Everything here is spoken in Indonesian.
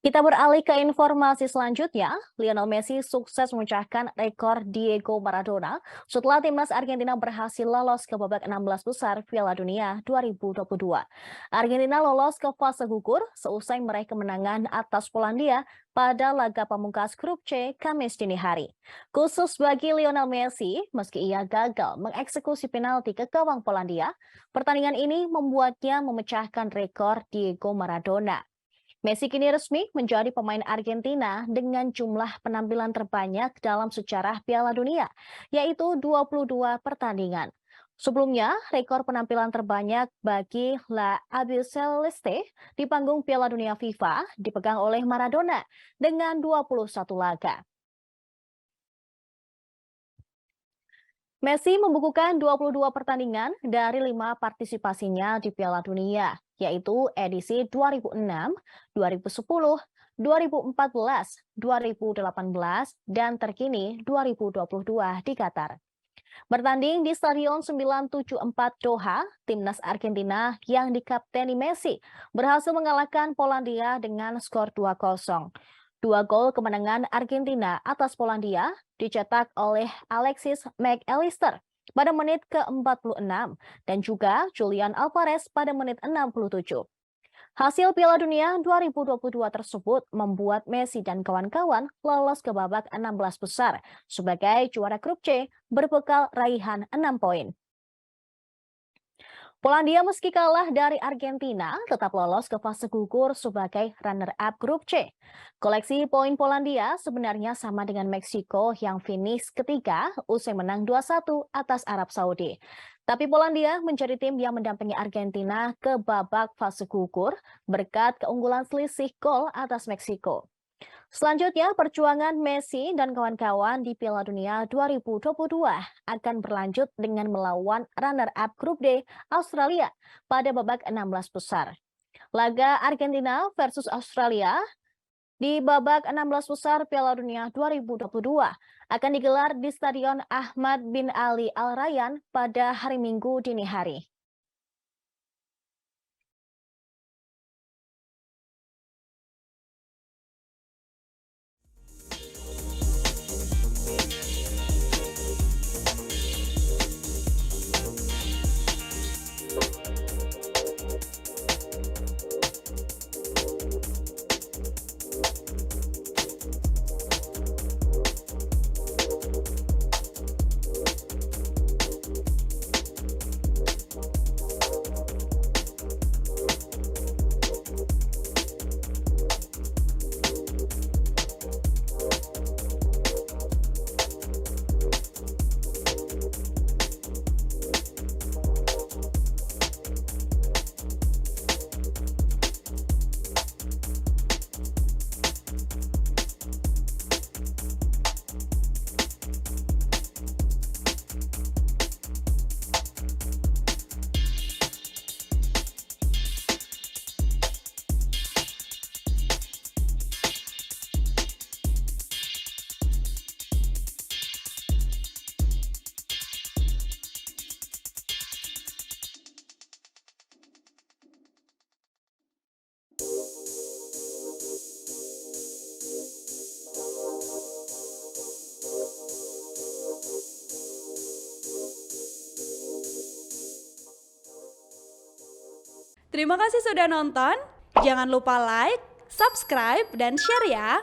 Kita beralih ke informasi selanjutnya. Lionel Messi sukses memecahkan rekor Diego Maradona setelah timnas Argentina berhasil lolos ke babak 16 besar Piala Dunia 2022. Argentina lolos ke fase gugur seusai meraih kemenangan atas Polandia pada laga pamungkas grup C Kamis dini hari. Khusus bagi Lionel Messi, meski ia gagal mengeksekusi penalti ke gawang Polandia, pertandingan ini membuatnya memecahkan rekor Diego Maradona. Messi kini resmi menjadi pemain Argentina dengan jumlah penampilan terbanyak dalam sejarah Piala Dunia, yaitu 22 pertandingan. Sebelumnya, rekor penampilan terbanyak bagi La Albiceleste di panggung Piala Dunia FIFA dipegang oleh Maradona dengan 21 laga. Messi membukukan 22 pertandingan dari 5 partisipasinya di Piala Dunia, yaitu edisi 2006, 2010, 2014, 2018, dan terkini 2022 di Qatar. Bertanding di Stadion 974 Doha, timnas Argentina yang dikapteni Messi berhasil mengalahkan Polandia dengan skor 2-0. Dua gol kemenangan Argentina atas Polandia dicetak oleh Alexis McAllister pada menit ke-46 dan juga Julian Alvarez pada menit 67. Hasil Piala Dunia 2022 tersebut membuat Messi dan kawan-kawan lolos ke babak 16 besar sebagai juara grup C berbekal raihan 6 poin. Polandia meski kalah dari Argentina tetap lolos ke fase gugur sebagai runner-up grup C. Koleksi poin Polandia sebenarnya sama dengan Meksiko yang finish ketiga usai menang 2-1 atas Arab Saudi. Tapi Polandia menjadi tim yang mendampingi Argentina ke babak fase gugur berkat keunggulan selisih gol atas Meksiko. Selanjutnya, perjuangan Messi dan kawan-kawan di Piala Dunia 2022 akan berlanjut dengan melawan runner-up grup D Australia pada babak 16 besar. Laga Argentina versus Australia di babak 16 besar Piala Dunia 2022 akan digelar di Stadion Ahmad bin Ali Al Rayyan pada hari Minggu dini hari. Terima kasih sudah nonton. Jangan lupa like, subscribe, dan share ya.